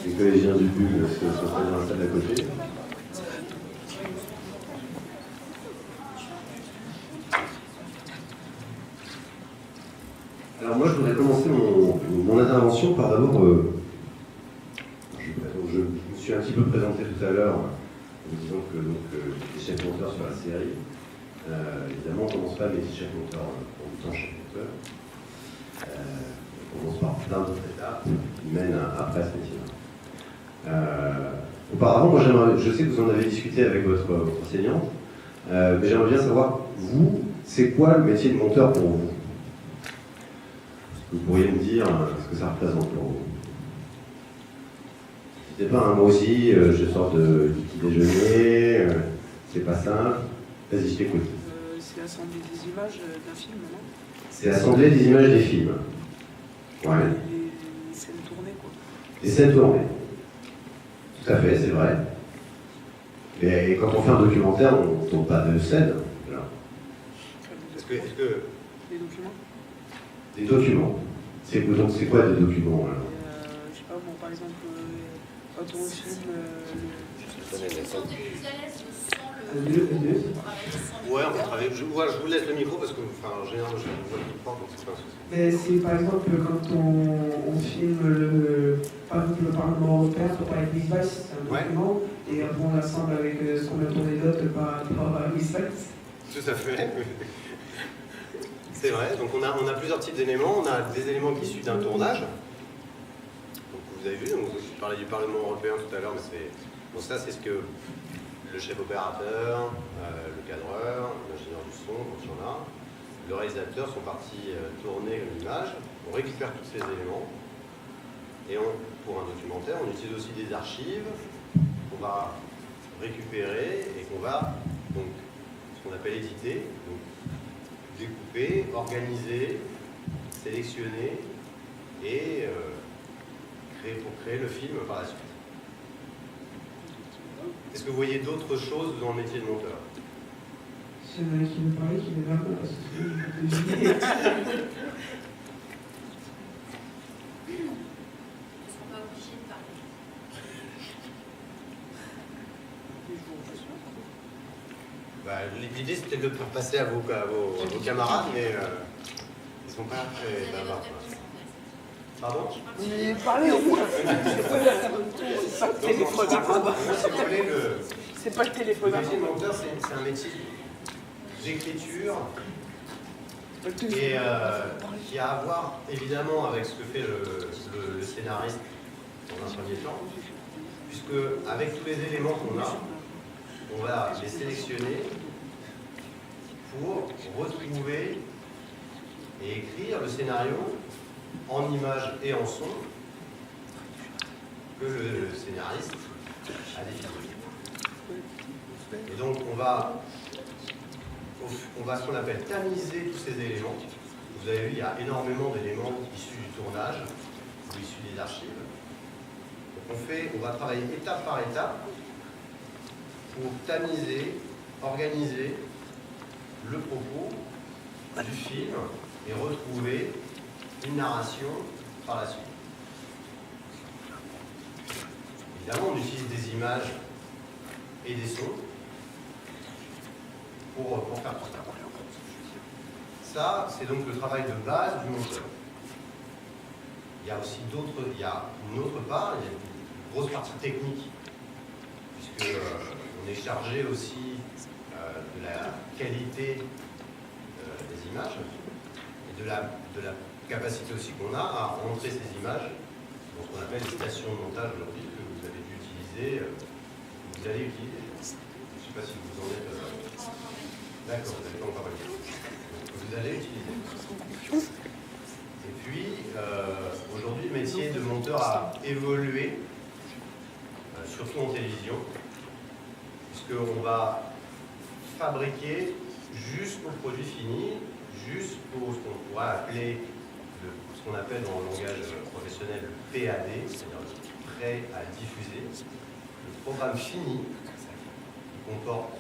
Les collégiens du BUL sont dans la salle d'à côté. Alors moi, je voudrais commencer mon intervention par d'abord... je me suis un petit peu présenté tout à l'heure en disant que j'étais chef monteur sur la série. Évidemment, on ne commence pas avec les chefs monteurs en étant chef monteur. On commence par plein d'autres étapes qui mènent après ce métier-là. Auparavant, moi, je sais que vous en avez discuté avec votre enseignante, mais j'aimerais bien savoir, vous, c'est quoi le métier de monteur pour vous? Vous pourriez me dire ce que ça représente pour vous. N'hésitez pas, moi aussi, je sors du petit déjeuner, c'est pas simple. Vas-y, je t'écoute. C'est assembler des images d'un film, non? C'est assembler des images des films. Ouais. Les scènes tournées, quoi. Les scènes tournées. Tout à fait, c'est vrai. Et quand on fait un documentaire, on ne tourne pas de scènes. Voilà. Est-ce que... Des documents? Des documents. Donc c'est quoi des documents alors? Je sais pas, bon, par exemple, quand on filme... Ouais, on peut travailler. Je vous laisse le micro parce que, en général, je vois le micro, donc c'est pas un souci. Mais c'est par exemple quand on filme par exemple, le Parlement européen, pour parler de Lisbeth, c'est un document, et après on l'assemble avec ce qu'on a tourné d'autres par Lisbeth. Tout à fait. C'est vrai, donc on a plusieurs types d'éléments. On a des éléments qui issus d'un tournage. Donc vous avez vu, donc, je parlais du Parlement européen tout à l'heure, mais c'est. Bon, ça c'est ce que le chef opérateur, le cadreur, l'ingénieur du son, quand il y en a, le réalisateur sont partis tourner une image. On récupère tous ces éléments et pour un documentaire, on utilise aussi des archives qu'on va récupérer et qu'on va donc ce qu'on appelle éditer, donc découper, organiser, sélectionner et créer le film par la suite. Est-ce que vous voyez d'autres choses dans le métier de monteur? C'est un qui me parlait qui est vraiment parce que L'idée c'était de le faire passer à vos camarades, mais ils ne sont pas très bavards. Pardon? Mais parlez au moins. C'est pas le téléphone arabe. Le métier de monteur, c'est un métier d'écriture et qui a à voir évidemment avec ce que fait le scénariste dans un premier temps, puisque avec tous les éléments qu'on a, on va les sélectionner pour retrouver et écrire le scénario en images et en son que le scénariste a défini. Et donc on va ce qu'on appelle tamiser tous ces éléments. Vous avez vu, il y a énormément d'éléments issus du tournage ou issus des archives. Donc on va travailler étape par étape pour tamiser, organiser le propos du film et retrouver une narration par la suite. Évidemment, on utilise des images et des sons pour faire tout ça. Ça, c'est donc le travail de base du monteur. Il y a aussi il y a une autre part, il y a une grosse partie technique, puisque on est chargé aussi de la qualité des images et de la capacité aussi qu'on a à rentrer ces images dans ce qu'on appelle les stations de montage aujourd'hui que vous avez dû utiliser, que vous allez utiliser. Je ne sais pas si vous en êtes... D'accord, vous n'avez pas encore eu. Vous allez utiliser. Et puis, aujourd'hui, le métier de monteur a évolué, surtout en télévision, puisqu'on va fabriquer jusqu'au produit fini, jusqu'au ce qu'on pourra appeler, ce qu'on appelle dans le langage professionnel le PAD, c'est-à-dire le prêt à diffuser, le programme fini qui comporte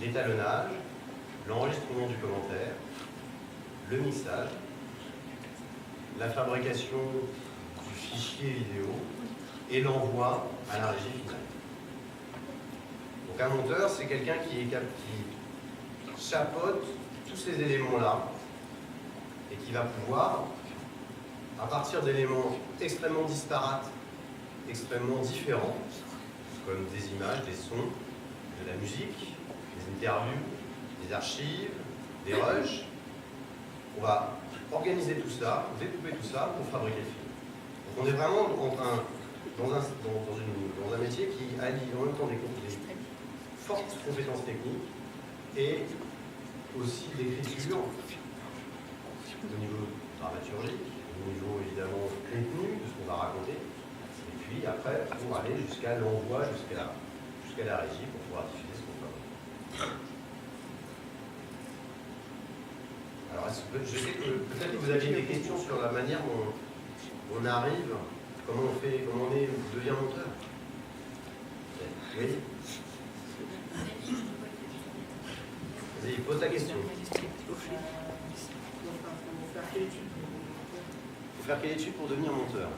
l'étalonnage, l'enregistrement du commentaire, le mixage, la fabrication du fichier vidéo et l'envoi à la régie finale. Donc un monteur, c'est quelqu'un qui chapeaute tous ces éléments-là et qui va pouvoir, à partir d'éléments extrêmement disparates, extrêmement différents, comme des images, des sons, de la musique, des interviews, des archives, des rushs, on va organiser tout ça, découper tout ça pour fabriquer le film. Donc on est vraiment dans un métier qui allie en même temps des fortes compétences techniques et aussi d'écriture au niveau dramaturgique, au niveau évidemment contenu de ce qu'on va raconter, et puis après pour aller jusqu'à l'envoi, jusqu'à la régie pour pouvoir diffuser ce qu'on fait. Alors je sais que peut-être que vous aviez des questions sur la manière dont on arrive, comment on devient monteur. Oui. Vas-y, pose ta question. Il faut faire quelle étude pour devenir monteur?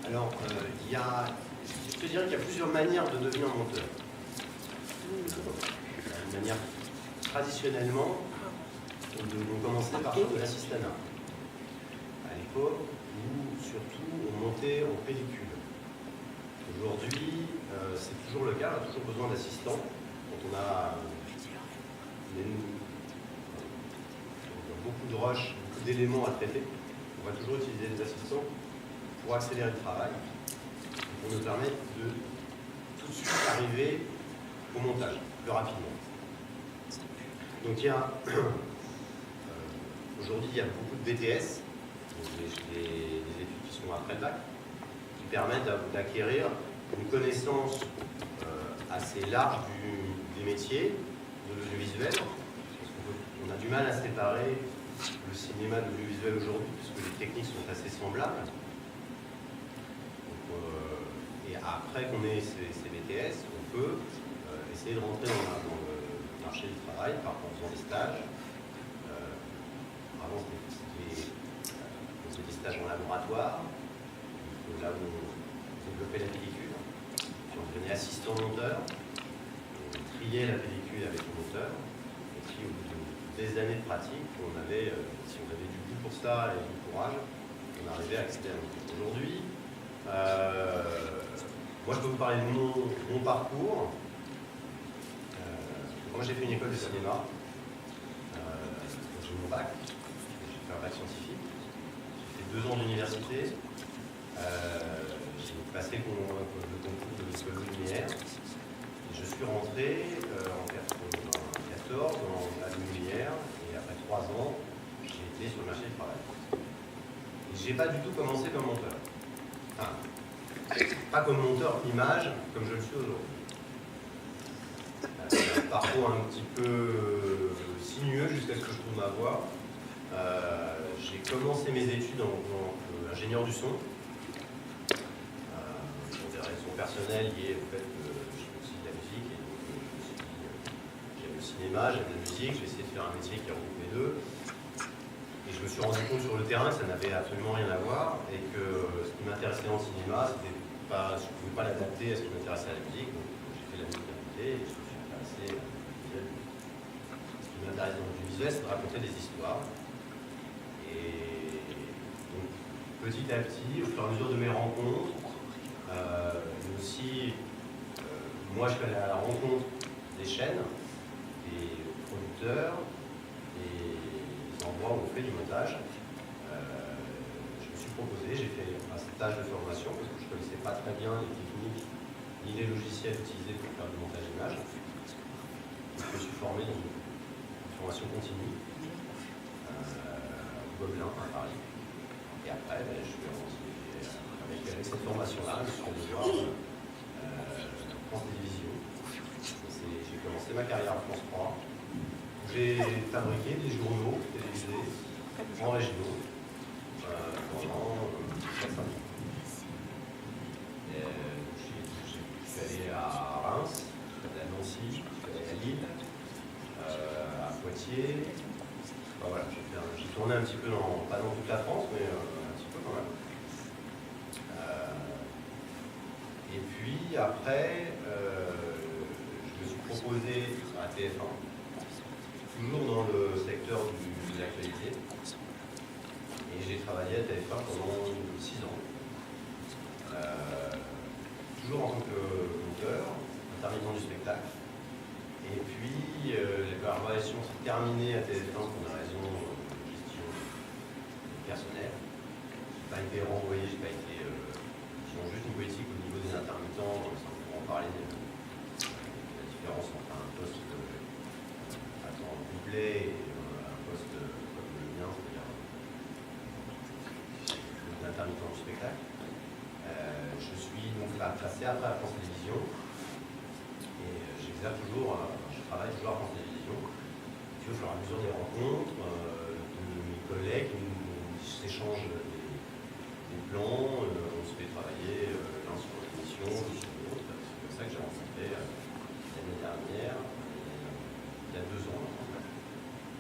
Alors, je te dirais qu'il y a plusieurs manières de devenir monteur. Une manière, traditionnellement, on commençait par faire de l'assistanat. À l'époque, où surtout on montait en pellicule. Aujourd'hui, c'est toujours le cas, on a toujours besoin d'assistants. Quand on a beaucoup de rushs, beaucoup d'éléments à traiter, on va toujours utiliser des assistants pour accélérer le travail, pour nous permettre de tout de suite arriver au montage, plus rapidement. Donc aujourd'hui il y a beaucoup de BTS, donc des études qui sont après le bac, qui permettent d'acquérir une connaissance assez large des métiers, de l'audiovisuel, parce qu'on a du mal à séparer le cinéma de l'audiovisuel aujourd'hui, puisque les techniques sont assez semblables. Et après qu'on ait ces BTS, on peut essayer de rentrer dans le marché du travail en faisant des stages. Avant, c'était des stages en laboratoire, là où on développait la pellicule. Puis on devenait assistant monteur, on triait la pellicule avec le monteur. Et puis au bout des années de pratique, si on avait du goût pour ça et du courage, on arrivait à accéder à monter. Aujourd'hui, moi je peux vous parler de mon parcours. Moi j'ai fait une école de cinéma, j'ai eu mon bac, j'ai fait un bac scientifique, j'ai fait 2 ans d'université, j'ai passé le concours de l'école lumière, et je suis rentré en 1994 dans la lumière, et après 3 ans, j'ai été sur le marché du travail. Et j'ai pas du tout commencé comme monteur. Enfin, pas comme monteur image, comme je le suis aujourd'hui. Un parcours un petit peu sinueux jusqu'à ce que je trouve ma voie. J'ai commencé mes études en tant qu'ingénieur du son. Pour des raisons personnelles liées au fait que je fais aussi de la musique. Et donc, je me suis dit, j'aime le cinéma, j'aime la musique, j'ai essayé de faire un métier qui regroupe les deux. Et je me suis rendu compte sur le terrain que ça n'avait absolument rien à voir et que ce qui m'intéressait dans le cinéma, je ne pouvais pas l'adapter à ce qui m'intéressait à la musique. Donc j'ai fait la musique à côté et je me suis intéressé à l'audiovisuel. Ce qui m'intéresse dans l'audiovisuel, c'est de raconter des histoires. Et donc petit à petit, au fur et à mesure de mes rencontres, mais aussi, moi je suis allé à la rencontre des chaînes, des producteurs, des endroits où on fait du montage. Je me suis proposé, j'ai fait un stage de formation parce que je ne connaissais pas très bien les techniques ni les logiciels utilisés pour faire du montage image. Je me suis formé dans une formation continue au Gobelin à Paris. Et après, je suis avec cette formation-là, je suis allé voir France Télévisions. J'ai commencé ma carrière à France 3. J'ai fabriqué des journaux télévisés en régionaux pendant 4-5 ans. Je suis allé à Reims, je suis allé à Nancy, je suis allé à Lille, à Poitiers. Enfin, voilà, j'ai tourné un petit peu, pas dans toute la France, mais un petit peu quand même. puis après, je me suis proposé à TF1, toujours dans le secteur de l'actualité. Et j'ai travaillé à TF1 pendant 6 ans. Toujours en tant que monteur, intermittent du spectacle. Et puis, la collaboration s'est terminée à TF1 pour une raison de gestion personnelle. Je n'ai pas été renvoyé, je n'ai pas été... Ils ont juste une politique au niveau des intermittents, sans pouvoir en parler de la différence entre un poste à temps complet et un poste comme le mien, c'est-à-dire l'intermittent du spectacle. Je suis donc passé après à France Télévisions et j'exerce toujours, je travaille toujours à France Télévisions. Puis au fur et à mesure des rencontres de mes collègues, on s'échange des plans, on se fait travailler l'un sur une mission, l'autre sur l'autre. C'est comme ça que j'ai rencontré l'année dernière, il y a 2 ans,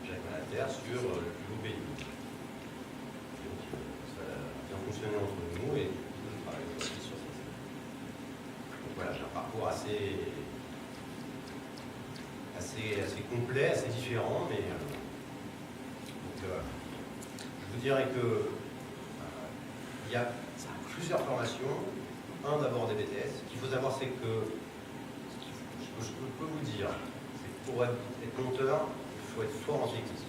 Jacques Malater sur le plus beau pays. Donc ça a bien fonctionné entre nous et je travaille aussi sur ça. Donc voilà, j'ai un parcours assez complet, assez différent, mais je vous dirais que il y a plusieurs formations. Un, d'abord des BTS. Ce qu'il faut savoir, c'est que je peux vous dire, c'est que pour être monteur, il faut être fort en technique,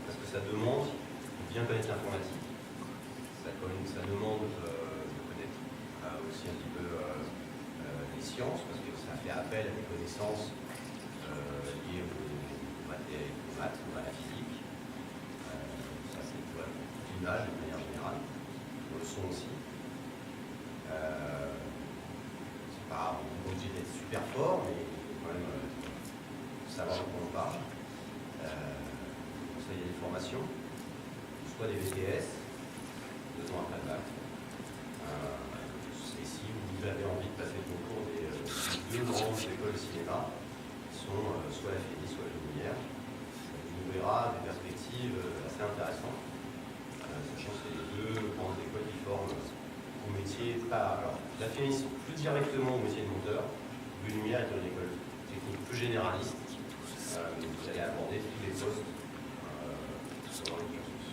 parce que ça demande de bien connaître l'informatique, ça demande de connaître aussi un petit peu les sciences, parce que ça fait appel à des connaissances liées aux maths, à la physique. Ça, c'est pour l'image de manière générale, pour le son aussi. C'est pas obligé d'être super fort, mais il faut quand même savoir de quoi on parle. Pour ça, il y a des formations, soit des BTS, 2 ans après le bac. Et si vous avez envie de passer le concours des 2 grandes écoles de cinéma, soit la FEDI, soit la Lumière, vous ouvrira des perspectives assez intéressantes, sachant que c'est les 2 grandes écoles qui forment au métier, alors la FEDI plus directement au métier de monteur, la Lumière est une école technique plus généraliste, vous allez aborder tous les postes dans le cursus.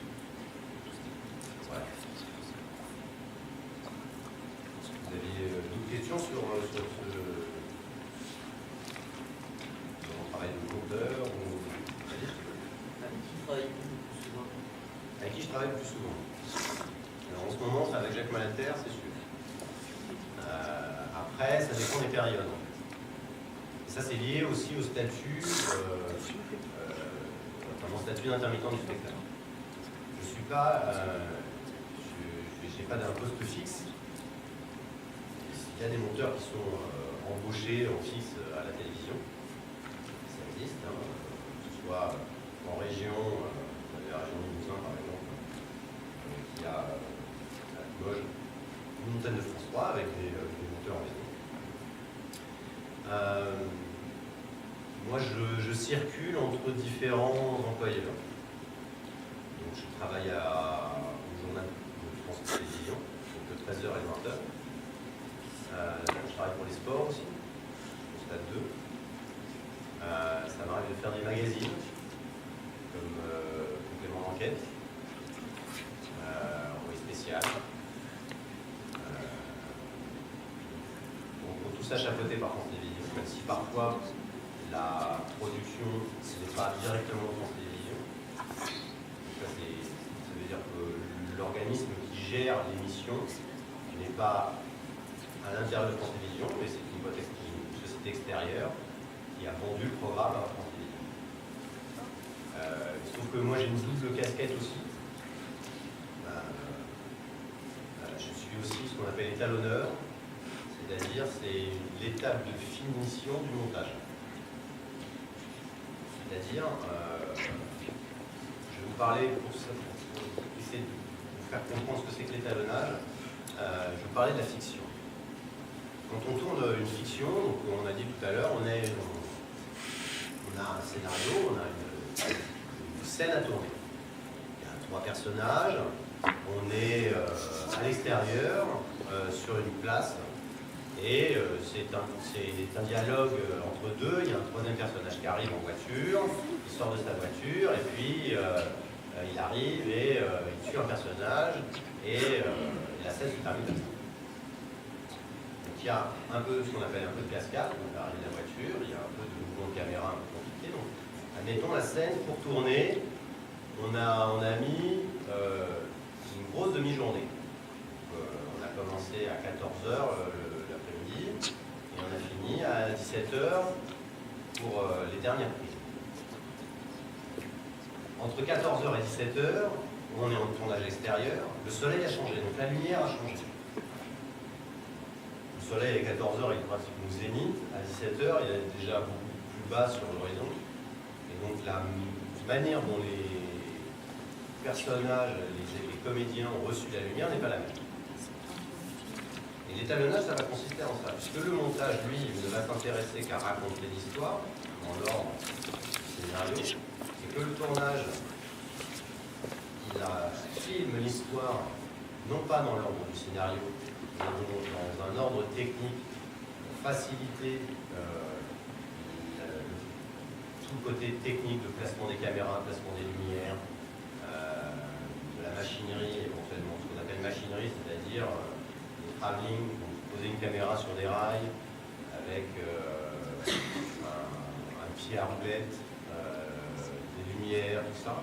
Voilà. Vous aviez d'autres questions sur ce travail de monteur ou... Avec qui je travaille le plus souvent? Alors, en ce moment, c'est avec Jacques Malater, c'est sûr. Après, ça dépend des périodes. Et ça, c'est lié aussi au statut, mon statut d'intermittent du spectacle. Je suis pas, j'ai pas d'un poste fixe. Il y a des monteurs qui sont embauchés en fixe à la télévision. Ça existe, hein, que ce soit en région, la région de Limousin par exemple, qui a à Limoges une antenne de France 3 avec des monteurs en maison. Moi, je circule entre différents employeurs. Donc, je travaille au journal de France Télévisions, donc de 13h et 20h. Je travaille pour les sports aussi, au Stade 2. Ça m'arrive de faire des magazines, comme complément d'enquête, envoyé spécial. Donc, tout ça chapeauté par France Télévisions, même si parfois la production n'est pas directement France Télévisions. Ça veut dire que l'organisme qui gère l'émission n'est pas à l'intérieur de France Télévisions, mais c'est une société extérieure qui a vendu le programme à France Télévisions. Il se trouve que moi j'ai une double casquette aussi. Je suis aussi ce qu'on appelle étalonneur, c'est-à-dire c'est l'étape de finition du montage. C'est-à-dire, je vais vous parler pour essayer de vous faire comprendre ce que c'est que l'étalonnage. Je vais vous parler de la fiction. Quand on tourne une fiction, donc on a dit tout à l'heure, on a un scénario, on a une scène à tourner. Il y a 3 personnages, on est à l'extérieur, sur une place, Et c'est un dialogue entre deux. Il y a un troisième personnage qui arrive en voiture, il sort de sa voiture, et puis il arrive et il tue un personnage, et la scène se termine comme ça. Donc il y a un peu ce qu'on appelle un peu de cascade, donc l'arrivée de la voiture, il y a un peu de mouvement de caméra un peu compliqué. Donc, admettons la scène, pour tourner, on a mis une grosse demi-journée. On a commencé à 14h l'après-midi et on a fini à 17h pour les dernières prises. Entre 14h et 17h, on est en tournage extérieur, le soleil a changé, donc la lumière a changé. Le soleil à 14h il est pratiquement au zénith, à 17h il est déjà beaucoup plus bas sur l'horizon. Et donc la manière dont les personnages, les comédiens ont reçu la lumière n'est pas la même. Et l'étalonnage, ça va consister en ça, puisque le montage, lui, ne va s'intéresser qu'à raconter l'histoire, dans l'ordre du scénario, et que le tournage, il filme l'histoire, non pas dans l'ordre du scénario, mais dans un ordre technique, pour faciliter tout le côté technique de placement des caméras, placement des lumières, de la machinerie éventuellement, ce qu'on appelle machinerie, c'est-à-dire le travelling, donc poser une caméra sur des rails avec un pied à roulette, des lumières, tout ça.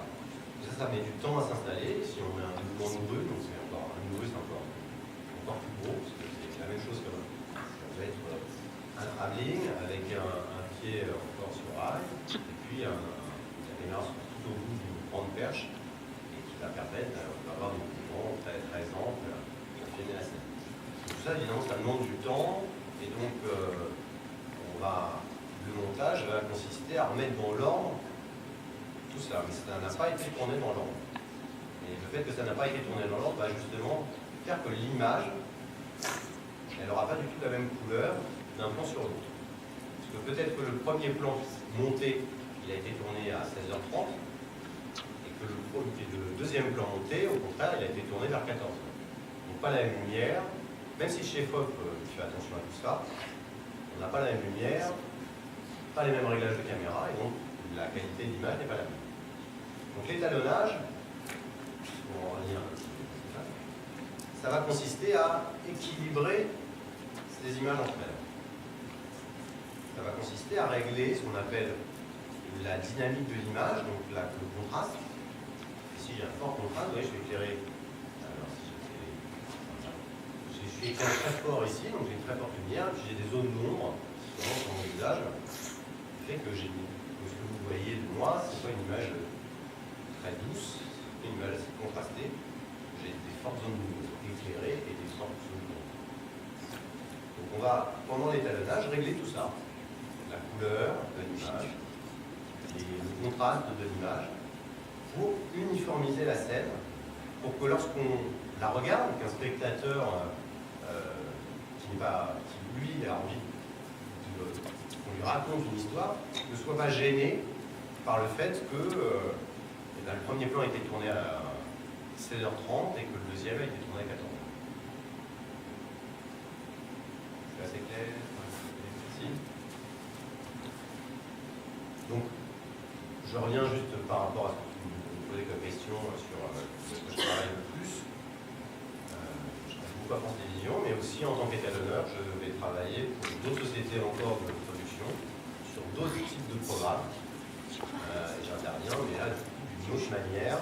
Ça met du temps à s'installer. Si on met un mouvement nouveau, donc c'est encore un nouveau, c'est encore plus gros, parce que c'est la même chose que ça peut être un travelling avec un pied encore sur rail, et puis une caméra tout au bout d'une grande perche, et qui va permettre d'avoir des mouvements très, très amples pour filmer la scène. Tout ça, évidemment, ça demande du temps, et donc le montage va consister à remettre dans l'ordre tout ça, mais ça n'a pas été tourné dans l'ordre. Et le fait que ça n'a pas été tourné dans l'ordre va justement faire que l'image, elle n'aura pas du tout la même couleur d'un plan sur l'autre. Parce que peut-être que le premier plan monté, il a été tourné à 16h30, et que le deuxième plan monté, au contraire, il a été tourné vers 14h. Donc pas la même lumière, même si chez FOP, il fait attention à tout ça, on n'a pas la même lumière, pas les mêmes réglages de caméra, et donc la qualité d'image n'est pas la même. Donc l'étalonnage, on va revenir un petit peu, ça va consister à équilibrer ces images entre elles. Ça va consister à régler ce qu'on appelle la dynamique de l'image, donc le contraste. Ici j'ai un fort contraste, vous voyez, je vais éclairer. Alors, je suis éclairé très fort ici, donc j'ai une très forte lumière, puis j'ai des zones d'ombre sur mon visage, qui fait que ce que vous voyez de moi, c'est pas une image très douce, c'est une image assez contrastée. J'ai des fortes zones éclairées et des fortes zones d'ombre. Donc on va, pendant l'étalonnage, régler tout ça. La couleur de l'image, le contraste de l'image, pour uniformiser la scène, pour que lorsqu'on la regarde, qu'un spectateur qui lui a envie qu'on lui raconte une histoire, ne soit pas gêné par le fait que le premier plan a été tourné à 16h30 et que le deuxième a été tourné à 14h. C'est assez clair? Merci. Donc, je reviens juste par rapport à ce que vous me posez comme question sur ce que je travaille le plus. Je travaille beaucoup à France Télévisions, mais aussi en tant qu'étalonneur, je vais travailler pour d'autres sociétés encore de production, sur d'autres types de programmes. Et j'interviens, mais là, d'une autre manière,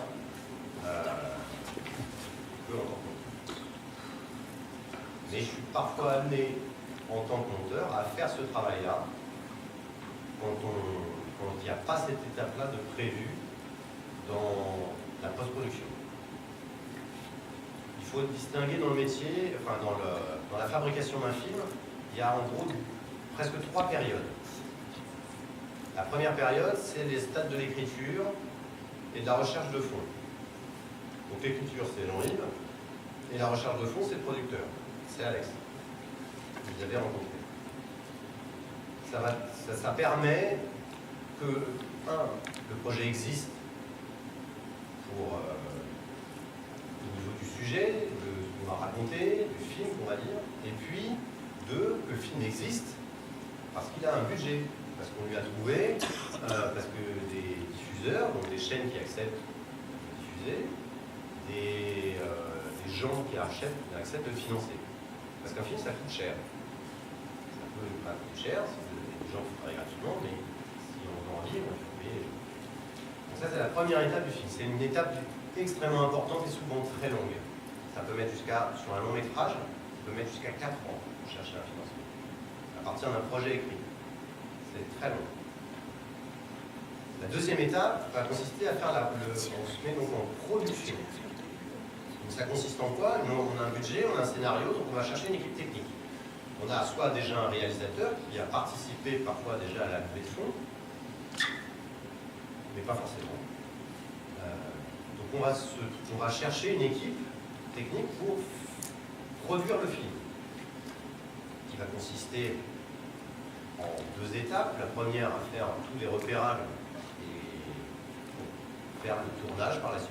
que en tant que monteur. Mais je suis parfois amené, en tant que monteur, à faire ce travail-là, quand il n'y a pas cette étape-là de prévu dans la post-production. Il faut distinguer dans le métier, enfin dans la fabrication d'un film, il y a en gros presque 3 périodes. La première période, c'est les stades de l'écriture et de la recherche de fond. Donc l'écriture, c'est Jean-Yves, et la recherche de fond, c'est le producteur, c'est Alex. Vous avez rencontré. Ça permet que, le projet existe au niveau du sujet, de ce qu'on va raconter, du film qu'on va dire, et puis Deux, que le film existe parce qu'il a un budget, parce qu'on lui a trouvé, parce que des diffuseurs, donc des chaînes qui acceptent de diffuser, des gens qui acceptent de le financer. Parce qu'un film, ça coûte cher. Ça peut pas coûter cher, si vous avez des gens qui travaillent gratuitement, mais si on veut en vivre, il faut payer les gens. Donc ça, c'est la première étape du film. C'est une étape extrêmement importante et souvent très longue. Ça peut mettre sur un long métrage, ça peut mettre jusqu'à 4 ans pour chercher un financement. À partir d'un projet écrit. C'est très long. La deuxième étape va consister à faire on se met donc en production. Donc ça consiste en quoi? On a un budget, on a un scénario, donc on va chercher une équipe technique. On a soit déjà un réalisateur qui a participé parfois déjà à la levée de fonds, mais pas forcément. Donc on va chercher une équipe technique pour produire le film, qui va consister en 2 étapes. La première, à faire tous les repérages et faire le tournage par la suite.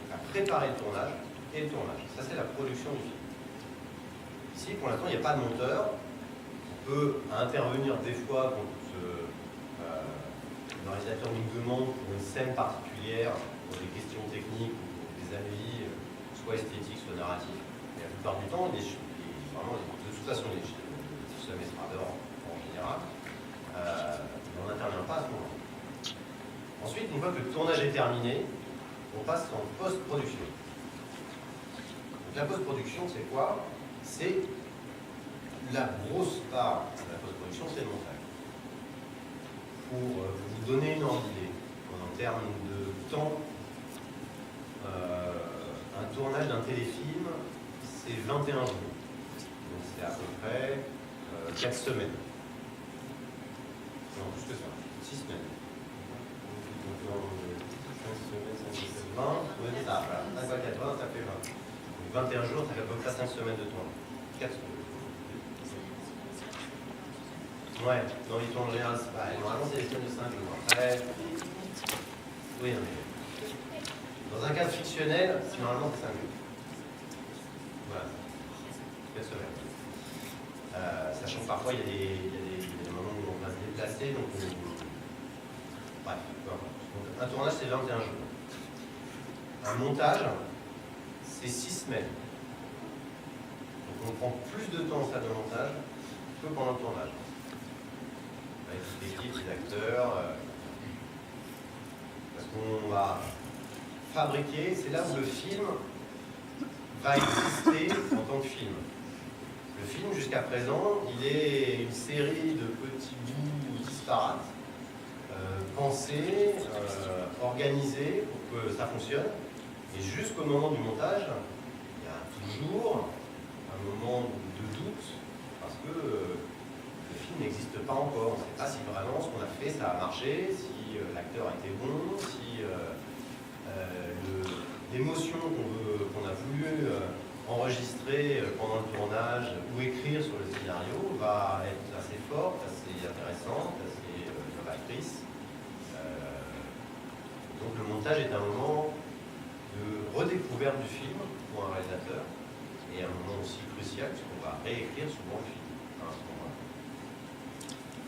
Donc à préparer le tournage et le tournage. Ça, c'est la production du film. Ici, pour l'instant, il n'y a pas de monteur. On peut intervenir des fois quand le réalisateur nous demande pour une scène particulière, pour des questions techniques ou pour des avis, soit esthétiques, soit narratifs. Mais la plupart du temps, vraiment, de toute façon, les semestradeurs en général, on n'intervient pas à ce moment-là. Ensuite, une fois que le tournage est terminé, on passe en post-production. Donc la post-production, c'est quoi? C'est la grosse part de la post-production, c'est le montage. Pour vous donner une ordre d'idée, en termes de temps, un tournage d'un téléfilm, c'est 21 jours. Donc c'est à peu près 4 semaines. Non, plus que ça, 6 semaines. Donc 5 semaines, 5 semaines, 20, oui, ça, voilà. 5 fois 4, 20, ça fait 20. Donc 21 jours, ça fait à peu près 5 semaines de tournage. 4 semaines. Ouais, dans les tournages, normalement c'est des semaines de 5 jours. Après, oui, mais dans un cadre fictionnel, normalement c'est 5 jours. Voilà, 4 semaines. Sachant que parfois il y a des moments où on va se déplacer, donc bref, peu importe. Donc, un tournage c'est 21 jours. Un montage, c'est 6 semaines. Donc on prend plus de temps en salle de montage que pendant le tournage. Avec l'équipe, les acteurs, parce qu'on va fabriquer, c'est là où le film va exister en tant que film. Le film, jusqu'à présent, il est une série de petits bouts disparates, pensés, organisés pour que ça fonctionne. Et jusqu'au moment du montage, il y a toujours un moment de doute, parce que le film n'existe pas encore. On ne sait pas si vraiment ce qu'on a fait, ça a marché, si l'acteur a été bon, si l'émotion qu'on a voulu enregistrer pendant le tournage ou écrire sur le scénario va être assez forte, assez intéressante, assez novatrice. Donc le montage est un moment de redécouverte du film pour un réalisateur et un moment aussi crucial puisqu'on va réécrire souvent le film à ce moment-là.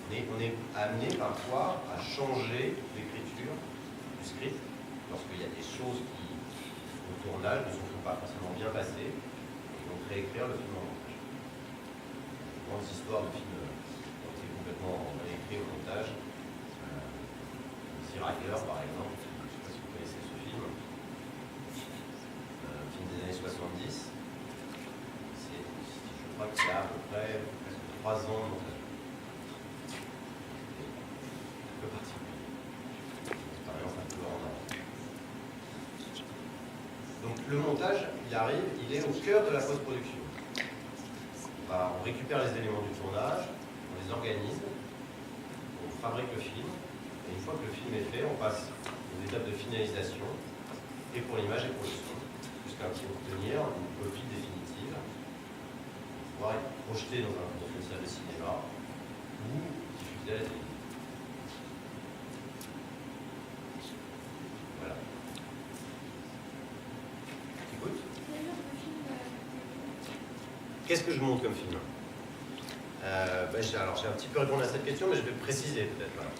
On est amené parfois à changer l'écriture du script lorsqu'il y a des choses qui, au tournage, ne se sont pas forcément bien passées et donc réécrire le film en montage. De grandes histoires de films qui ont été complètement réécrits au montage. Rider, par exemple, je ne sais pas si vous connaissez ce film. Film des années 70. Je crois que ça a à peu près presque 3 ans de montage. Un peu particulier. Une expérience un peu en avant. Donc le montage, il est au cœur de la post-production. On récupère les éléments du tournage, on les organise, on fabrique le film. Et une fois que le film est fait, on passe aux étapes de finalisation, et pour l'image et pour le son, jusqu'à obtenir une copie définitive, pour pouvoir être projeté dans une salle de cinéma ou diffusé à la télévision. Voilà. Écoute. Qu'est-ce que je montre comme film? Alors, j'ai un petit peu répondu à cette question, mais je vais préciser peut-être. Voilà.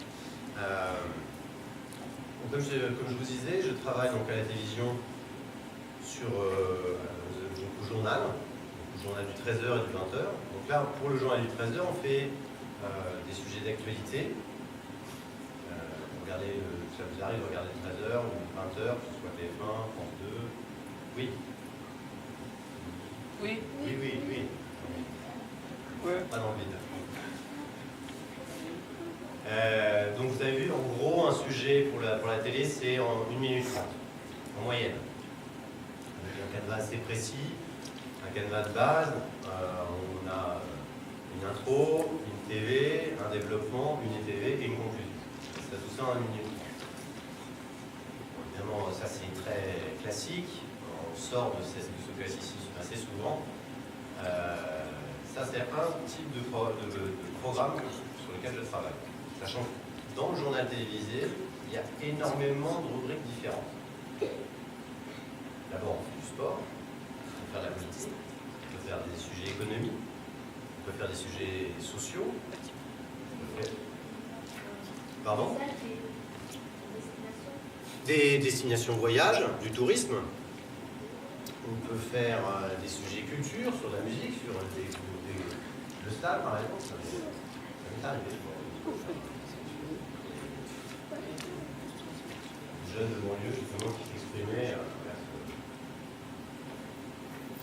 Comme je vous disais, je travaille donc à la télévision sur au journal du 13h et du 20h. Donc là, pour le journal du 13h, on fait des sujets d'actualité. Ça vous arrive de regarder le 13h ou le 20h, que ce soit TF1, France 2. Oui. Oui. Oui. Ouais. Pas dans le vide. Donc vous avez vu, en gros, un sujet pour la télé, c'est en 1 minute 30, en moyenne. Avec un canevas assez précis, un canevas de base, on a une intro, une TV, un développement, une TV et une conclusion. C'est tout ça en 1 minute 30. Évidemment, ça c'est très classique, on sort de ce cas-ci assez souvent. Ça c'est un type de programme sur lequel je travaille. Sachant que dans le journal télévisé, il y a énormément de rubriques différentes. D'abord, on fait du sport, on peut faire de la politique, on peut faire des sujets économiques, on peut faire des sujets sociaux. Pardon ? Des destinations voyage, du tourisme. On peut faire des sujets culture, sur la musique, sur le stade par exemple. Ça m'est arrivé. Jeunes de banlieue justement qui s'exprimaient vers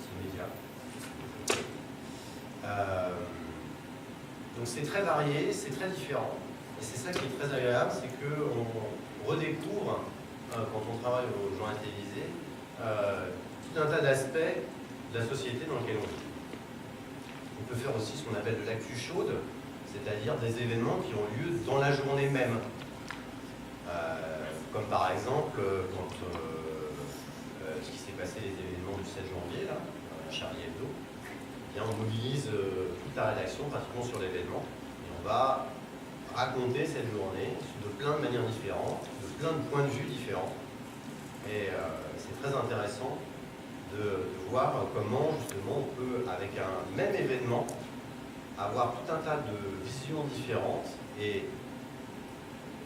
ces médias. Donc c'est très varié, c'est très différent. Et c'est ça qui est très agréable, c'est qu'on redécouvre, quand on travaille au journal télévisé, tout un tas d'aspects de la société dans laquelle on vit. On peut faire aussi ce qu'on appelle de l'actu chaude, c'est-à-dire des événements qui ont lieu dans la journée même. Comme par exemple, quand ce qui s'est passé, les événements du 7 janvier, là, Charlie Hebdo, eh bien, on mobilise toute la rédaction pratiquement sur l'événement et on va raconter cette journée de plein de manières différentes, de plein de points de vue différents. Et c'est très intéressant de voir comment justement on peut, avec un même événement, avoir tout un tas de visions différentes et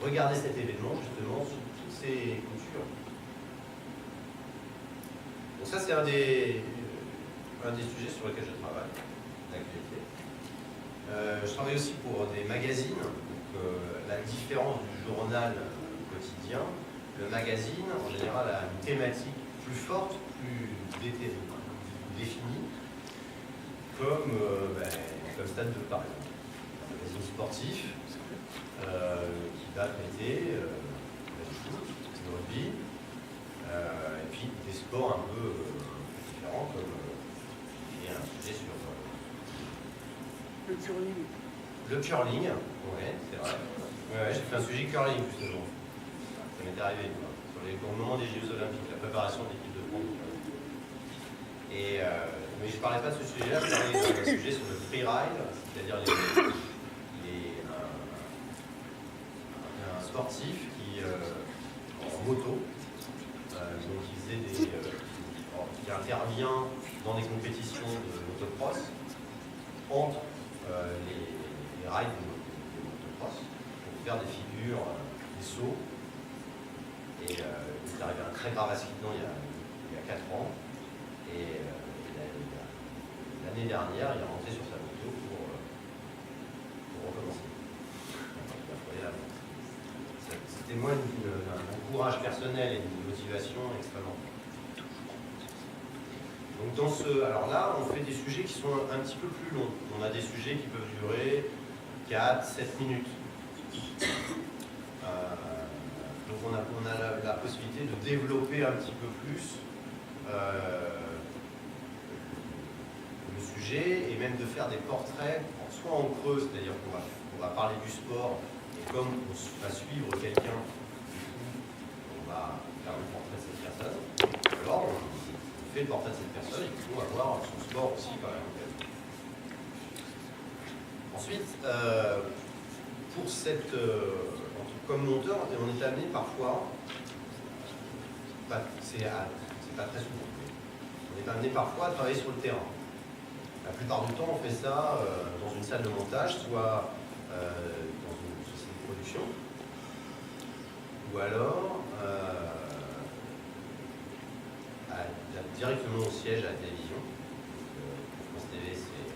regarder cet événement justement sous toutes ses coutures. Donc ça c'est un des sujets sur lesquels je travaille, l'actualité. Je travaille aussi pour des magazines. Donc, la différence du journal quotidien, le magazine en général a une thématique plus forte, plus définie, comme Stade de Paris. Un magazine sportif qui va traiter du foot, du rugby, et puis des sports un peu différents, comme il y a un sujet sur le curling. Le curling, oui, c'est vrai. Ouais, j'ai fait un sujet curling justement. Ça m'est arrivé au moment des Jeux Olympiques, la préparation de l'équipe de France. Mais je ne parlais pas de ce sujet-là, je parlais d'un sujet sur le freeride, c'est-à-dire un sportif qui, en moto, qui intervient dans des compétitions de motocross entre les rides de motocross pour faire des figures, des sauts. Et il est arrivé un très grave accident il y a 4 ans. Et l'année dernière, il est rentré sur sa moto pour recommencer. Ça témoigne d'un courage personnel et d'une motivation extrêmement forte. Donc alors là, on fait des sujets qui sont un petit peu plus longs. On a des sujets qui peuvent durer 4-7 minutes. Donc on a la possibilité de développer un petit peu plus le sujet et même de faire des portraits, soit en creux, c'est-à-dire qu'on va parler du sport, et comme on va suivre quelqu'un, on va faire le portrait de cette personne. Alors on fait le portrait de cette personne et on va voir son sport aussi quand même. Ensuite, comme monteur, on est amené parfois, c'est pas très souvent, on est amené parfois à travailler sur le terrain. La plupart du temps, on fait ça dans une salle de montage, soit dans une société de production, ou alors directement au siège à la télévision. France TV, c'est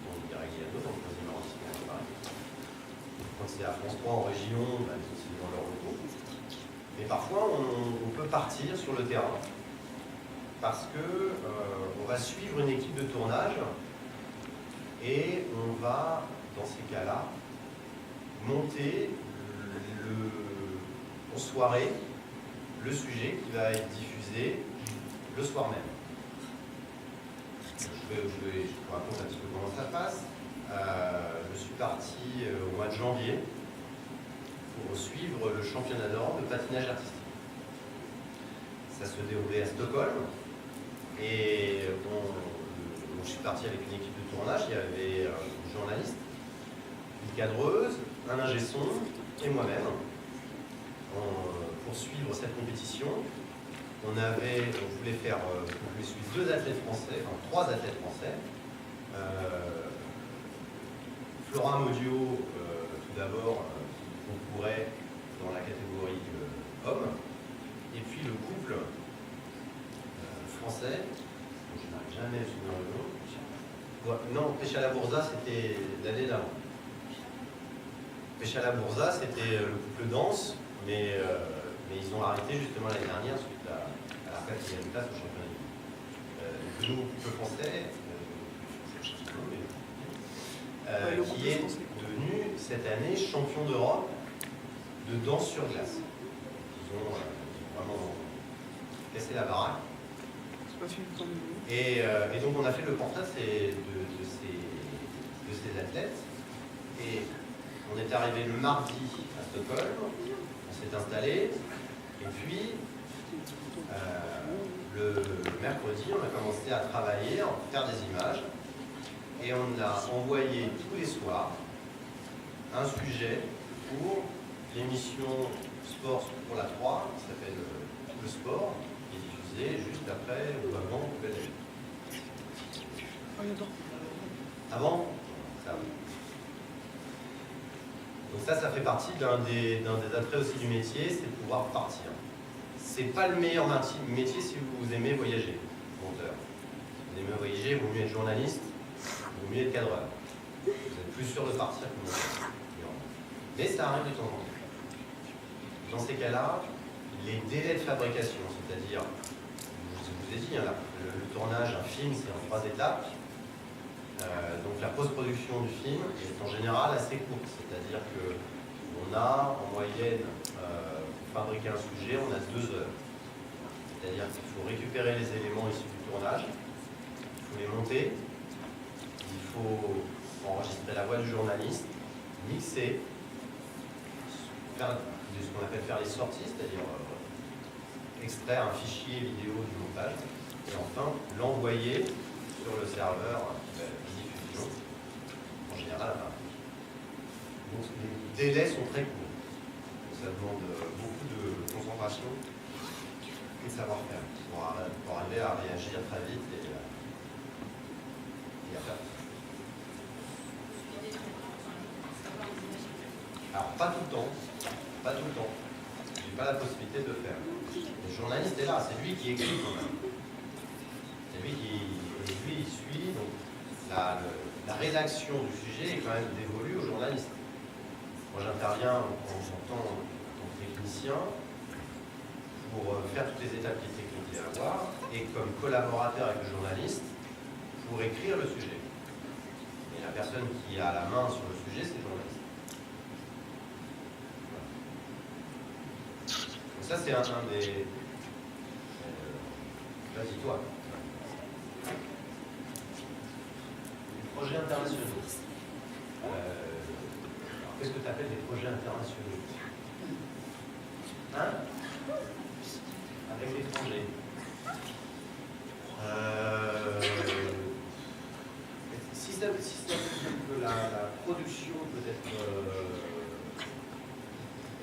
dans le Garagliano, dans le 15e arrondissement de Paris. Quand c'est à France 3 en région, c'est dans leur locaux. Mais parfois, on peut partir sur le terrain parce que on va suivre une équipe de tournage et on va, dans ces cas-là, monter en soirée le sujet qui va être diffusé le soir même. Je vous raconte un petit peu comment ça passe. Je suis parti au mois de janvier pour suivre le championnat d'Europe de patinage artistique. Ça se déroulait à Stockholm et je suis parti avec une équipe de tournage. Il y avait une journaliste, une cadreuse, un ingé son et moi-même pour suivre cette compétition. On voulait suivre 2 athlètes français, enfin 3 athlètes français. Flora Maudio, tout d'abord, qui concourait dans la catégorie homme. Et puis le couple français, dont je n'arrive jamais à me souvenir le nom. Non, Peshala Bourza, c'était l'année d'avant. Peshala Bourza, c'était le couple danse, mais ils ont arrêté justement l'année dernière suite à la 4e place au championnat du monde. Le couple français, qui est devenu cette année champion d'Europe de danse sur glace. Ils ont vraiment cassé la baraque. Et donc on a fait le portrait de ces athlètes. Et on est arrivé le mardi à Stockholm, on s'est installé, et puis le mercredi on a commencé à travailler, à faire des images, et on a envoyé tous les soirs un sujet pour l'émission Sport pour la 3, qui s'appelle Le Sport, qui est diffusée juste après ou avant Belle Avant ça. Donc ça fait partie d'un des attraits aussi du métier, c'est de pouvoir partir. C'est pas le meilleur métier si vous aimez voyager, monteur. Si vous aimez voyager, il vaut mieux être journaliste, il vaut mieux être cadreur. Vous êtes plus sûr de partir que monteur. Mais ça arrive de temps en temps. Dans ces cas-là, les délais de fabrication, c'est-à-dire, je vous ai dit, le tournage, un film, c'est en 3 étapes. Donc la post-production du film est en général assez courte, c'est-à-dire qu'on a en moyenne, pour fabriquer un sujet, on a 2 heures. C'est-à-dire qu'il faut récupérer les éléments issus du tournage, il faut les monter, il faut enregistrer la voix du journaliste, mixer, faire ce qu'on appelle faire les sorties, c'est-à-dire extraire un fichier vidéo du montage, et enfin l'envoyer sur le serveur diffusion, en général à Paris. Donc les délais sont très courts. Ça demande beaucoup de concentration et de savoir-faire pour arriver à réagir très vite et à faire. Alors pas tout le temps, pas tout le temps. J'ai pas la possibilité de le faire. Le journaliste est là, c'est lui qui écrit quand même. C'est lui il suit, donc la rédaction du sujet est quand même dévolue au journaliste. Moi j'interviens en tant que technicien pour faire toutes les étapes techniques qu'il y a à voir et comme collaborateur avec le journaliste pour écrire le sujet. Et la personne qui a la main sur le sujet, c'est le journaliste. Donc ça c'est un des... Vas-y toi. Projets internationaux. Qu'est-ce que tu appelles des projets internationaux? Hein? Avec l'étranger. Si ça veut dire que la production peut être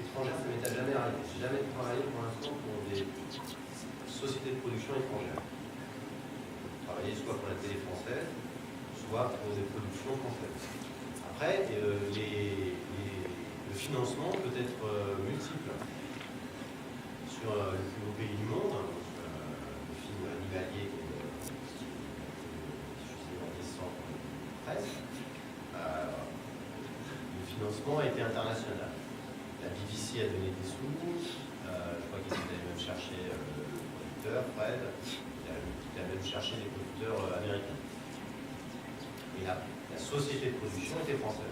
étrangère, ça m'est jamais arrivé. Je n'ai jamais travaillé pour l'instant pour des sociétés de production étrangères. J'ai travaillé soit pour la télé française, soit pour des productions françaises. Après, le financement peut être multiple. Sur le plus beau pays du monde, le film animalier qui est diffusé en décembre presse, le financement a été international. La BBC a donné des sous, je crois qu'ils allaient même chercher le producteur, Fred, il a même cherché des producteurs américains. Et la société de production était française.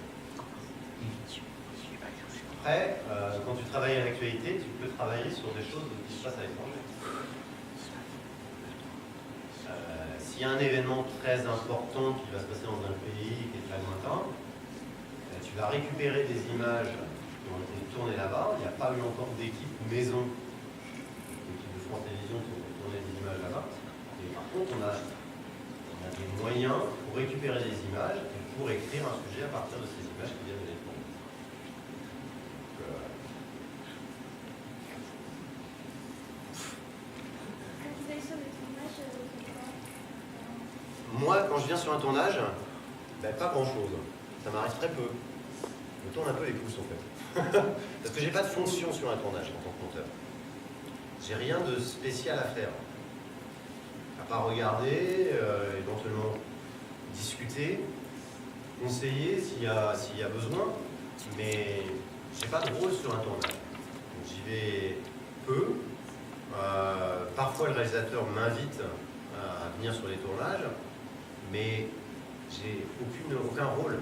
Après, quand tu travailles à l'actualité, tu peux travailler sur des choses qui se passent à l'étranger. S'il y a un événement très important qui va se passer dans un pays qui est très lointain, tu vas récupérer des images qui ont été tournées là-bas. Il n'y a pas eu encore d'équipe maison, d'équipe de France Télévisions qui ont tourné des images là-bas. Et par contre, on a des moyens pour récupérer des images et pour écrire un sujet à partir de ces images qui viennent de l'étranger. Moi, quand je viens sur un tournage, ben, pas grand-chose. Ça m'arrive très peu. Je me tourne un peu les pouces, en fait. Parce que j'ai pas de fonction sur un tournage en tant que monteur. J'ai rien de spécial à faire. À part regarder, éventuellement discuter, conseiller s'il y a besoin, mais j'ai pas de rôle sur un tournage. Donc j'y vais peu. Parfois, le réalisateur m'invite à venir sur les tournages, mais j'ai aucun rôle.